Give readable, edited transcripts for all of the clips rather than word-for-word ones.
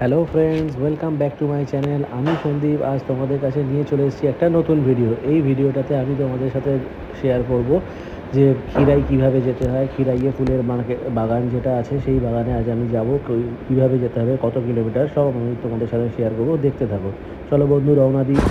Hello friends, welcome back to my channel. আমি সন্দীপ। আজ তোমাদের কাছে নিয়ে চলে এসেছি একটা নতুন ভিডিও। এই ভিডিওটাতে আমি তোমাদের সাথে শেয়ার করব যে খিরাই কিভাবে যেতে হয়। খিরাইয়ে ফুলের বাগান যেটা আছে, সেই বাগানে আজ আমি যাব। কীভাবে যেতে হবে, কত কিলোমিটার, সব আমি তোমাদের সাথে শেয়ার করব। দেখতে থাকো। চলো বন্ধু, রওনা দিই।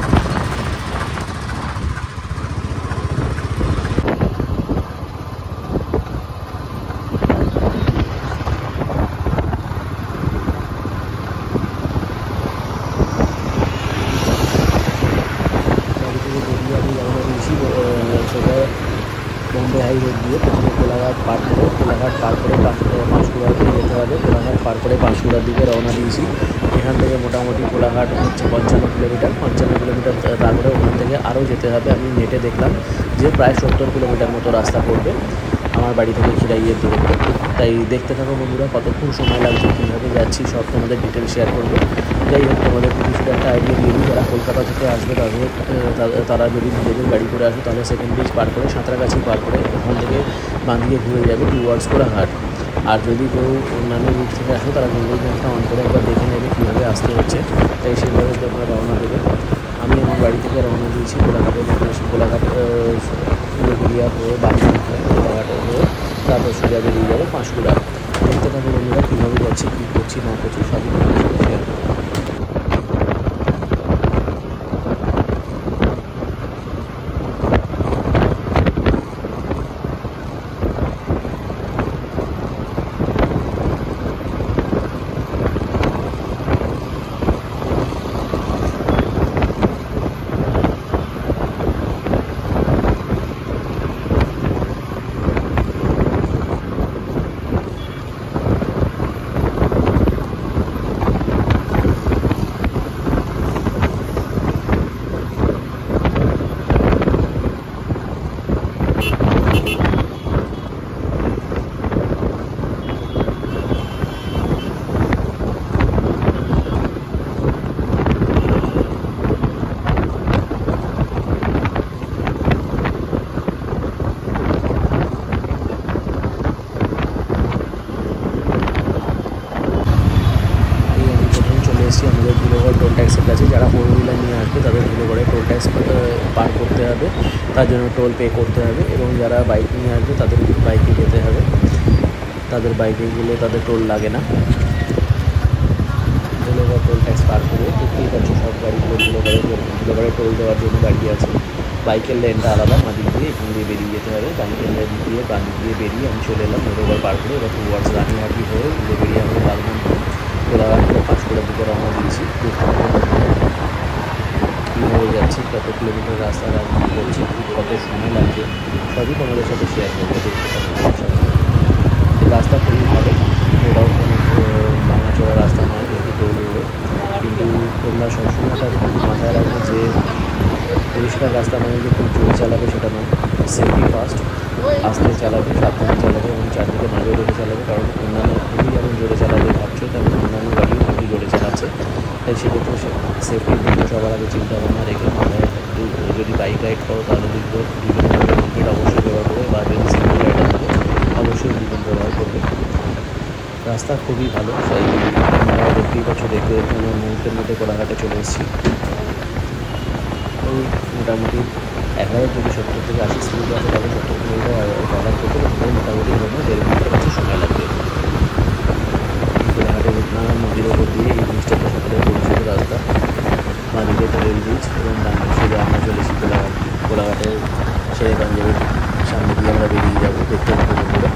বাড়ি থেকে বেরিয়ে আমি রওনা দিয়েছি সোজা বম্বে হাই রোড দিয়ে। প্রথমে কোলাঘাট পার করে পাঁশকুড়ার দিকে যেতে হবে। কোলাঘাট পার করে পাঁশকুড়ার দিকে রওনা দিয়েছি। এখান থেকে মোটামুটি কোলাঘাট হচ্ছে 55 কিলোমিটার। 55 কিলোমিটার, তারপরে ওখান থেকে আরও যেতে হবে। আমি নেটে দেখলাম যে প্রায় 70 কিলোমিটার মতো রাস্তা পড়বে আমার বাড়ি থেকে খিরাইয়ের দূরত্ব। তাই দেখতে থাকো বন্ধুরা, কতক্ষণ সময় লাগছে, কীভাবে যাচ্ছি, সব তোমাদের ডিটেল শেয়ার করবো। যাই হোক, তোমাদের কিছুটা একটা আইডিয়া দিয়ে দিই। যারা কলকাতা থেকে আসবে তারা যদি নিজেদের গাড়ি করে আসবে, তাহলে সেকেন্ড ব্রিজ পার করে সাঁতরাগাছি পার করে ওখান থেকে বাঁ দিকে ঘুরে যাবে টুয়ার্ডস কোলাঘাট। আর যদি কেউ অন্যান্য রুট থেকে আসে, তারা গুগল ম্যাপটা অন করে একবার দেখে নেবে কীভাবে আসতে হচ্ছে। তাই সেইভাবে তোমরা রওনা দেবে। আমি আমার বাড়ি থেকে রওনা দিয়েছি কোলাঘাট উলুবেড়িয়া হয়ে বাগনান হয়ে কোলাঘাটে হয়ে তারপর সোজা বেরিয়ে যাবো পাঁশকুড়া। দেখতে থাকো বন্ধুরা, কীভাবে যাচ্ছি, কী করছি না করছি, সবই তোমাদের সাথে শেয়ার করবো। এসেছি আমাদের ধুলোগড় টোল ট্যাক্সের কাছে। যারা ফোর হুইলার নিয়ে আসবে তাদের ধুলোগড়ে টোল ট্যাক্স পার করতে হবে, তার জন্য টোল পে করতে হবে। এবং যারা বাইক নিয়ে আসবে তাদের বাইকে যেতে হবে, তাদের বাইকে গেলে তাদের টোল লাগে না। ধুলোগড় টোল ট্যাক্স পার করে দেখতেই পাচ্ছ সব গাড়িগুলো ধুলোগড়ে টোল দেওয়ার জন্য দাঁড়িয়ে আছে। বাইকের লেনটা আলাদা, দিক দিয়ে এখান দিয়ে বেরিয়ে যেতে হবে। বাইকের লেন দিয়ে বাঁ দিক দিয়ে বেরিয়ে আমি চলে এলাম ধুলোগড় পার করে। এবার টুয়ার্ডস রানীহাটি হয়ে উলুবেড়িয়া হয়ে বাগনান কোলাঘাট করে পাঁশকুড়ার দিকে রওনা দিয়েছি। কীভাবে যাচ্ছি, কত কিলোমিটার রাস্তা করছি, কত সময় লাগছে, সবই তোমাদের সাথে শেয়ার করবো। রাস্তা খুবই ভালো, ওরাও কোনো ভাঙাচোরা রাস্তা নয়, যেহেতু টোল রোড। কিন্তু তোমরা সবসময় তার কিন্তু মাথায় রাখবে যে পরিষ্কার রাস্তা মানে যে খুব জোরে চালাবে সেটা নয়। সেফটি ফার্স্ট, আস্তে চালাবে, সাবধানে চালাবে এবং চারদিকে নজর রেখে চালাবে। কারণ অন্যান্য তুমি যেমন জোরে চালাবে ভাবছো, তেমন অন্যান্য গাড়িও কিন্তু জোরে চালাচ্ছে। তাই সেক্ষেত্রে সেফটির দিকে সবার আগে চিন্তা ভাবনা রেখে মাথায় যদি বাইক রাইড করো তাহলে দুজন হেলমেট অবশ্যই ব্যবহার করবে, বা যদি সিঙ্গেল রাইডার থাকে অবশ্যই দুজন ব্যবহার করবে। রাস্তা খুবই ভালো, তাই আমরা দেখতেই পাচ্ছ। দেখতে দেখতে আমরা মুহূর্তের মধ্যে কোলাঘাটে চলে এসেছি। ওই মোটামুটি 11 থেকে 70 থেকে 80 স্পিড আছে, তাহলে 70 কিলোমিটার কভার করতে মোটামুটি ধরুন 1.5 ঘন্টার কাছে সময় লাগবে। কোলাঘাটে নানান নদীর ওপর দিয়ে এই ব্রিজটাতে সকলের পরিচিত রাস্তা। বাঁদিকে রেল ব্রিজ এবং ডান দিকে আমরা চলেছি কোলাঘাটের শেরে পাঞ্জাবের সামনে দিয়ে আমরা বেরিয়ে যাবো। দেখতে থাকবো বন্ধুরা।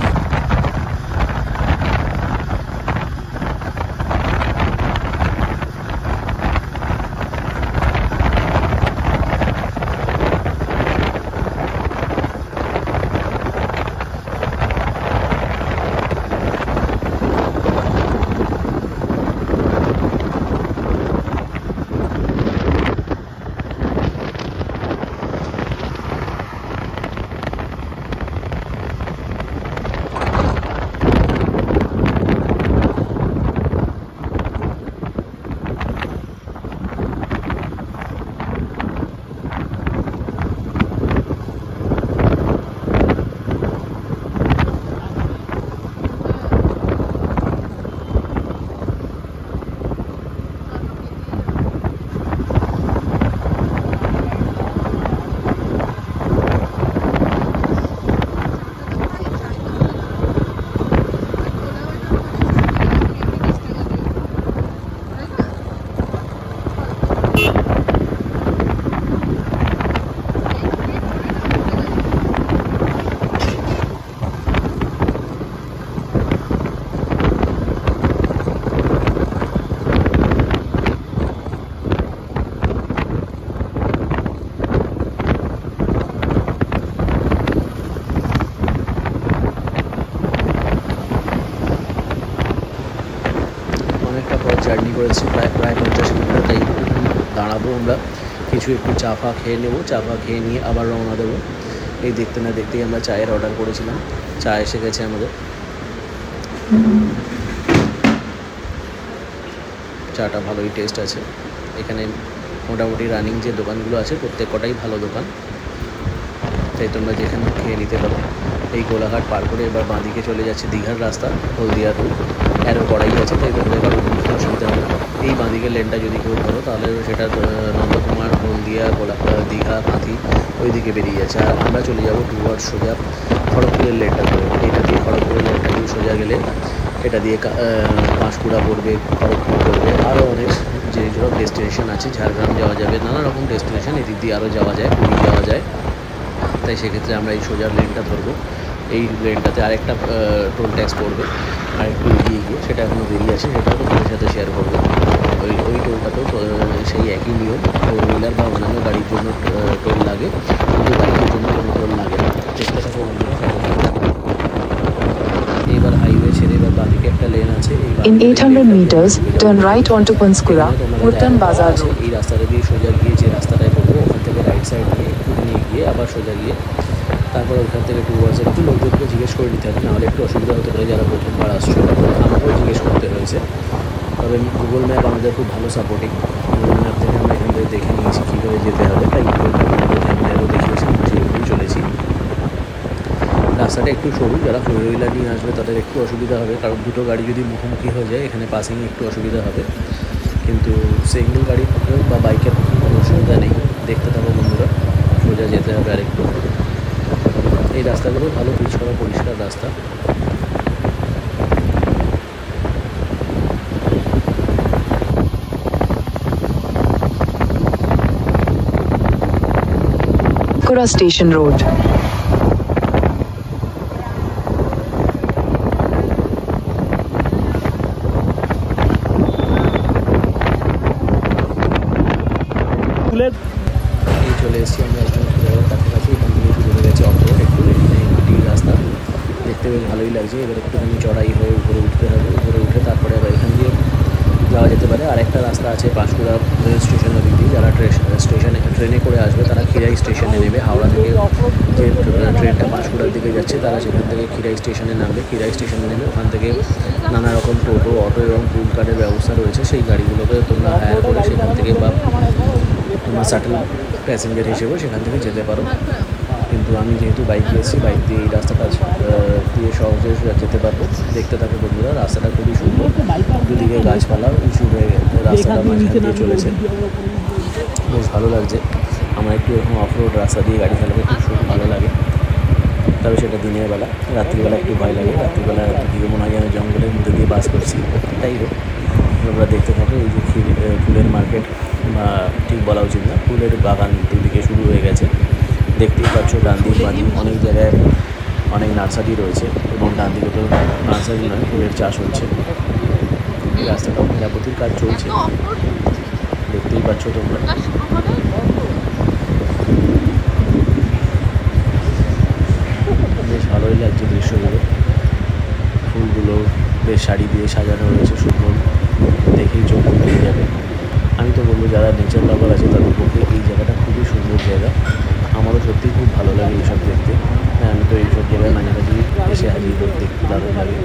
জার্নি করেছি প্রায় 50 কিলোমিটার। তাই দাঁড়াবো আমরা, কিছু একটু চা ফা খেয়ে নেবো, চা ফা খেয়ে নিয়ে আবার রওনা দেবো। এই দেখতে না দেখতেই আমরা চায়ের অর্ডার করেছিলাম, চা এসে গেছে আমাদের। চাটা ভালোই টেস্ট আছে। এখানে মোটামুটি রানিং যে দোকানগুলো আছে প্রত্যেক কটাই ভালো দোকান, তাই তোমরা যেখানে খেয়ে নিতে পারো। এই কোলাঘাট পার করে এবার বাঁদিকে চলে যাচ্ছে দীঘার রাস্তা, হলদিয়া টু। অ্যারো করাই আছে, তাই তোমাদের কারো বুঝতে অসুবিধা হবে না। এই বাঁদিকের লেনটা যদি কেউ ধরো তাহলে সেটা নন্দকুমার, হলদিয়া, দীঘা, কাঁথি ওই দিকে বেরিয়ে যাচ্ছে। আর আমরা চলে যাবো টুয়ার্ড সোজা খড়গপুরের লেনটা ধরে। এটা দিয়ে খড়গপুরের লেনটা দিয়ে সোজা গেলে এটা দিয়ে পাঁশকুড়া পড়বে, খড়গপুর পড়বে, আরও অনেক যে সব ডেস্টিনেশন আছে। ঝাড়গ্রাম যাওয়া যাবে, নানা রকম ডেস্টিনেশন এদিক দিয়ে আরও যাওয়া যায়, পুরী যাওয়া যায়। তাই সেক্ষেত্রে আমরা এই সোজা লেনটা ধরবো। এই লেনটাতে আরেকটা টোল ট্যাক্স পড়বে, আরেকটু এগিয়ে গিয়ে, সেটা এখনও দেরি আছে, সেটাও তোমাদের সাথে শেয়ার করবো। ওই টোলটাতেও সেই একই নিয়ম, ফোর হুইলার বা অন্যান্য গাড়ির জন্য টোল লাগে, কিন্তু বাইকের জন্য কোনো টোল লাগে না। চেষ্টা থাকবো বন্ধুরা। এবার হাইওয়ে ছেড়ে এবার বাদিকে একটা লেন আছে। In 800 meters, turn right onto Panskura, Urtan Bazar Road. এই রাস্তাটা দিয়ে সোজা গিয়ে যে রাস্তাটায় পড়বো ওখান থেকে রাইট সাইড নিয়ে একটুখানি গিয়ে আবার সোজা গিয়ে তারপর ওখান থেকে টুয়ার্ডস একটু লোকজনকে জিজ্ঞেস করে নিতে হবে, নাহলে একটু অসুবিধা হতে পারে যারা প্রথমবার আসছো। আমাকেও জিজ্ঞেস করতে হয়েছে, তবে গুগল ম্যাপ আমাদের খুব ভালো সাপোর্টিং। গুগল ম্যাপ থেকে আমরা এখান থেকে দেখে নিয়েছি কীভাবে যেতে হবে, তাই গুগল ম্যাপ আমাদের ফ্যামিলিয়ারও দেখিয়েছি, সেইভাবেই চলেছি। রাস্তাটা একটু সরু, যারা ফোর হুইলার নিয়ে আসবে তাদের একটু অসুবিধা হবে, কারণ দুটো গাড়ি যদি মুখোমুখি হয়ে যায় এখানে পাসিংয়ে একটু অসুবিধা হবে। কিন্তু সিঙ্গেল গাড়ির পক্ষে বা বাইকের পক্ষে কোনো অসুবিধা নেই। দেখতে থাকো বন্ধুরা, সোজা যেতে হবে আরেকটু। এই রাস্তাগুলো ভালো পিচ করা পরিষ্কার রাস্তা। Kura Station Road. এই চলে এসেছি আমরা একদম কাছাকাছি। এখান থেকে শুরু হয়ে গেছে অফরোড, একটু এখানে মাটির রাস্তা দেখতে বেশ ভালোই লাগছে। এবার একটুখানি চড়াই হয়ে উপরে উঠতে হবে, উপরে উঠে তারপরে আবার এখান দিয়ে যাওয়া যেতে পারে। আর একটা রাস্তা আছে পাঁশকুড়া রেল স্টেশনের দিক দিয়ে, যারা ট্রেনে করে আসবে তারা খিরাই স্টেশনে নেবে। হাওড়া থেকে যে ট্রেনটা পাঁশকুড়ার দিকে যাচ্ছে তারা সেখান থেকে খিরাই স্টেশনে নামবে। খিরাই স্টেশনে নেবে, ওখান থেকে নানা রকম টোটো, অটো এবং পুল কারের ব্যবস্থা রয়েছে। সেই গাড়িগুলোকে তোমরা হায়ার করে সেখান থেকে বা তোমার শাটল প্যাসেঞ্জার হিসেবেও সেখান থেকে যেতে পারো। কিন্তু আমি যেহেতু বাইক এসেছি, বাইক দিয়ে এই রাস্তাটা দিয়ে সহজে যেতে পারবো। দেখতে থাকো বন্ধুরা, রাস্তাটা খুবই সুন্দর, দুদিকে গাছপালা উঁচু হয়ে রাস্তাটা মাঝখান দিয়ে চলেছে, বেশ ভালো লাগছে। আমার একটু এরকম অফরোড রাস্তা দিয়ে গাড়ি চালাতে খুব ভালো লাগে, তবে সেটা দিনের বেলা। রাত্রিবেলা একটু ভয় লাগে, রাত্রিবেলা দিকে মনে হয় যেন জঙ্গলের মধ্যে দিয়ে বাস করছি। তাই হোক, আমরা দেখতে থাকো। এই যে ফুলের মার্কেট, বা ঠিক বলা উচিত না, ফুলের বাগান দুদিকে শুরু হয়ে গেছে। দেখতেই পাচ্ছ ডান দিক বাঁ দিক অনেক জায়গায় অনেক নার্সারি রয়েছে, এবং ডান দিকে তো নার্সারি নয়, ফুলের চাষ হচ্ছে। এই রাস্তাটা মেরামতির কাজ চলছে, দেখতেই পাচ্ছ তোমরা। বেশ ভালোই লাগছে দৃশ্যগুলো, ফুলগুলো বেশ শাড়ি দিয়ে সাজানো রয়েছে, সুন্দর, দেখেই চোখ পেয়ে যাবে। আমি তো বলবো যারা নেচার লাভার আছে তাদের পক্ষে এই জায়গাটা খুবই সুন্দর জায়গা। আমারও সত্যিই খুব ভালো লাগে এইসব দেখতে। হ্যাঁ, আমি তো এইসব জায়গায় মাঝে মাঝে এসে হাজির করতে দেখতে দারুণ লাগে।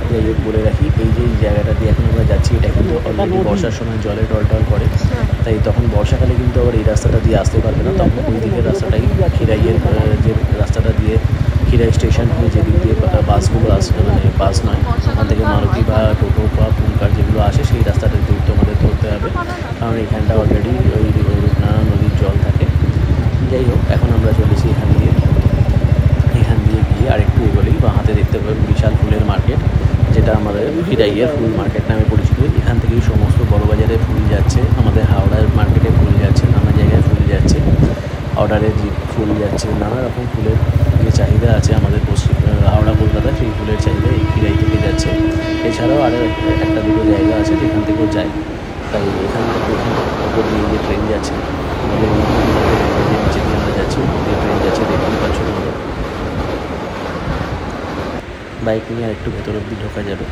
যাই হোক, বলে রাখি, এই যে জায়গাটা দিয়ে এখন আমরা যাচ্ছি এটা কিন্তু অলরেডি বর্ষার সময় জলে টলটল করে, তাই তখন বর্ষাকালে কিন্তু আবার এই রাস্তাটা দিয়ে আসতে পারবে না। তখন ওই দিকের রাস্তাটাই খিরাইয়ের যে রাস্তাটা দিয়ে খিরাই স্টেশন হয়ে যেদিক দিয়ে বাসগুলো আসবে, মানে বাস নয়, ওখান থেকে মারুতি বা টোটো বা পুলকার যেগুলো আসে সেই রাস্তাটা দিয়ে তোমাদের ধরতে হবে, কারণ এখানটা অলরেডি ওই রূপনারায়ণ নদীর জল থাকে। যাই হোক, এখন আমরা চলেছি এখান দিয়ে গিয়ে আরেকটু এগোলেই বাঁ হাতে দেখতে পাবেন বিশাল ফুলের মার্কেট, যেটা আমাদের খিরাইয়ের ফুল মার্কেট নামে পরিচিত। এখান থেকেই সমস্ত বড় বাজারে ফুল যাচ্ছে, আমাদের হাওড়ার মার্কেটে ফুল যাচ্ছে, নানা জায়গায় ফুল যাচ্ছে, অর্ডারে ফুল যাচ্ছে, নানা রকম ফুলের যে চাহিদা আছে আমাদের হাওড়া কলকাতায়, সেই ফুলের চাহিদা এই খিরাই থেকে যাচ্ছে। এছাড়াও আরও একটা দুটো জায়গা আছে যেখান থেকেও যায়। তাই এখান থেকে ওপর দিয়ে যে ট্রেন যাচ্ছে, আমাদের যে নিচে দিয়ে আমরা যাচ্ছি ওপর দিয়ে ট্রেন যাচ্ছে, দেখতেই পাচ্ছ তোমরা। বাইক নিয়ে আর একটু ভেতর অব্দি ঢোকা যাবে।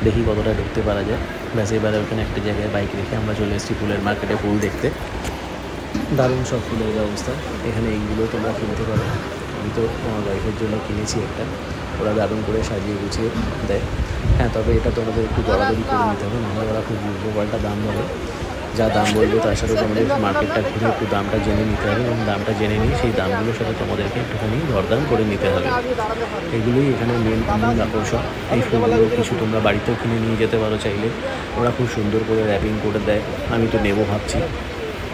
দেখি কতটা ঢুকতে পারা যায়। ব্যাস এবারে ওখানে একটা জায়গায় বাইক রেখে আমরা চলে এসেছি ফুলের মার্কেটে ফুল দেখতে। দারুণ সব ফুলের ব্যবস্থা, এখানে এইগুলো তোমরা কিনতে পারো। আমি তো আমার ওয়াইফের জন্য কিনেছি একটা, ওরা দারুণ করে সাজিয়ে গুছিয়ে দেয়। হ্যাঁ, তবে এটা তোমাদের একটু দরাদরি করে নিতে হবে, নাহলে ওরা খুব উল্টোপাল্টা দাম বলে। যা দাম বলবে তার সাথে তোমাদের মার্কেটটা ঘুরে একটু দামটা জেনে নিতে হবে, এবং দামটা জেনে নিয়ে সেই দামগুলোর সাথে তোমাদেরকে একটুখানি দরদাম করে নিতে হবে। এগুলোই এখানে মেন আকর্ষণ। এই ফুলগুলো কিছু তোমরা বাড়িতেও কিনে নিয়ে যেতে পারো চাইলে, ওরা খুব সুন্দর করে র্যাপিং করে দেয়। আমি তো নেবো ভাবছি।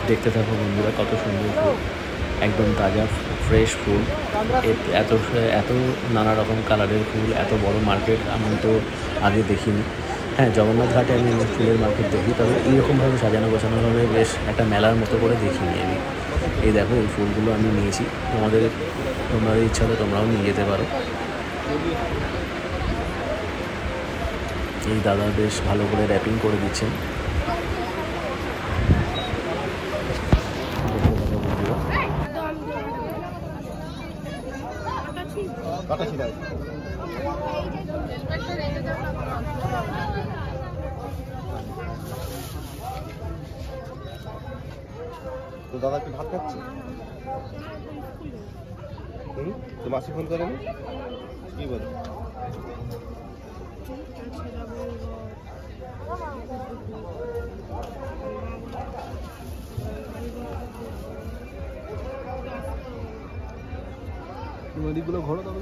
দেখতে থাকো বন্ধুরা, কত সুন্দর ফুল, একদম তাজা ফ্রেশ ফুল। এত এত নানা রকম কালারের ফুল, এত বড় মার্কেট আমি তো আগে দেখিনি। হ্যাঁ, জগন্নাথ ঘাটে আমি ফুলের মার্কেট দেখি, তবে এইরকমভাবে সাজানো গোছানোভাবে বেশ একটা মেলার মতো করে দেখিনি আমি। এই দেখো, এই ফুলগুলো আমি নিয়েছি, তোমাদের ইচ্ছা হলে তোমরাও নিয়ে যেতে পারো। এই দাদা বেশ ভালো করে র্যাপিং করে দিচ্ছেন। তো দাদা কি ভাত খাচ্ছে? তো মাসি ফোন করেনি? কি বলে? নদীগুলো ঘোরো তবে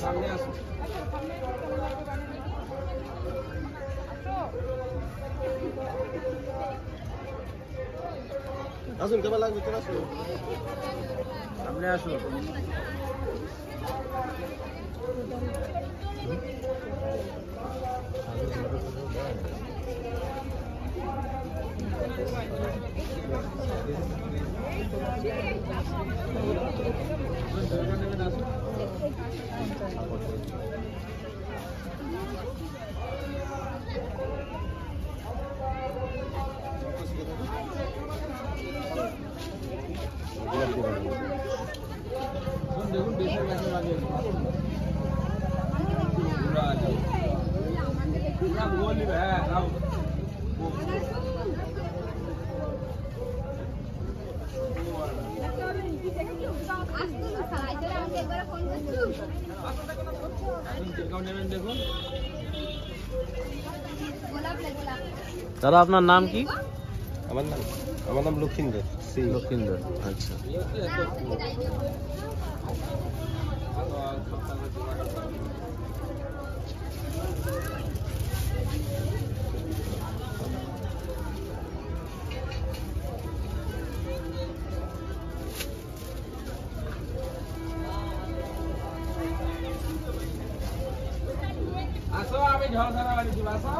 সামনে আসুন। আসুন, কেমন লাগবে? চলে আসুন, সামনে আসুন। দেখুন দেশের কাছে লাগিয়ে বলবি। হ্যাঁ, দেখুন। দাদা, আপনার নাম কি? আমার নাম লক্ষিন্দর। লক্ষিন্দর, আচ্ছা। আসো, আমি ঝলসারা বাড়ি দিব। আসো,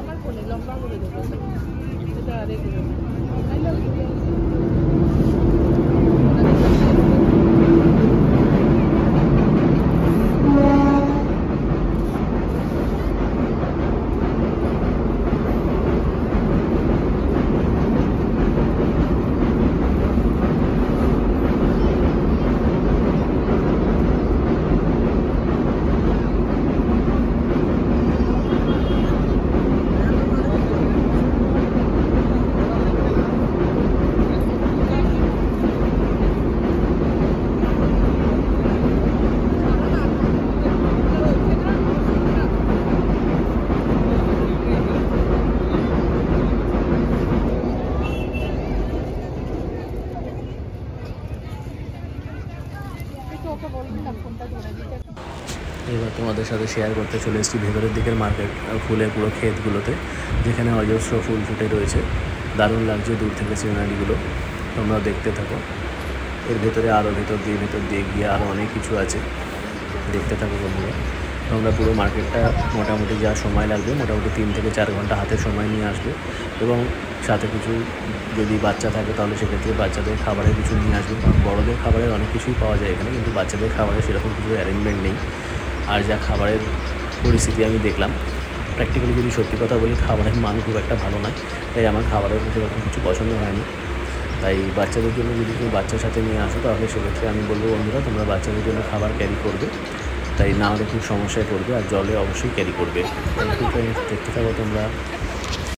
আমার ফোনে লম্বা করে দেবো, এটা রেখে দেবো। এবার তোমাদের সাথে শেয়ার করতে চলে এসেছি ভেতরের দিকের মার্কেট, ফুলের পুরো ক্ষেতগুলোতে, যেখানে অজস্র ফুল ফুটে রয়েছে। দারুণ লাগছে দূর থেকে সিনারিগুলো, তোমরা দেখতে থাকো। এর ভেতরে আরও ভেতর দিয়ে গিয়ে আরও অনেক কিছু আছে, দেখতে থাকো বন্ধুরা। তোমরা পুরো মার্কেটটা মোটামুটি যা সময় লাগবে, মোটামুটি 3 থেকে 4 ঘন্টা হাতে সময় নিয়ে আসবে। এবং সাথে কিছু যদি বাচ্চা থাকে তাহলে সেক্ষেত্রে বাচ্চাদের খাবারের কিছু নিয়ে আসবে, কারণ বড়োদের খাবারের অনেক কিছুই পাওয়া যায় এখানে, কিন্তু বাচ্চাদের খাবারের সেরকম কিছু অ্যারেঞ্জমেন্ট নেই। আর যা খাবারের পরিস্থিতি আমি দেখলাম, প্র্যাকটিক্যালি যদি সত্যি কথা বলি, খাবারের মান খুব একটা ভালো নয়, তাই আমার খাবারের সেরকম কিছু পছন্দ হয়নি। তাই বাচ্চাদের জন্য যদি কেউ বাচ্চার সাথে নিয়ে আসো তাহলে সেক্ষেত্রে আমি বলবো বন্ধুরা তোমরা বাচ্চাদের জন্য খাবার ক্যারি করবে, তাই না হলে খুব সমস্যায় পড়বে। আর জলে অবশ্যই ক্যারি করবে। দেখতে থাকো তোমরা।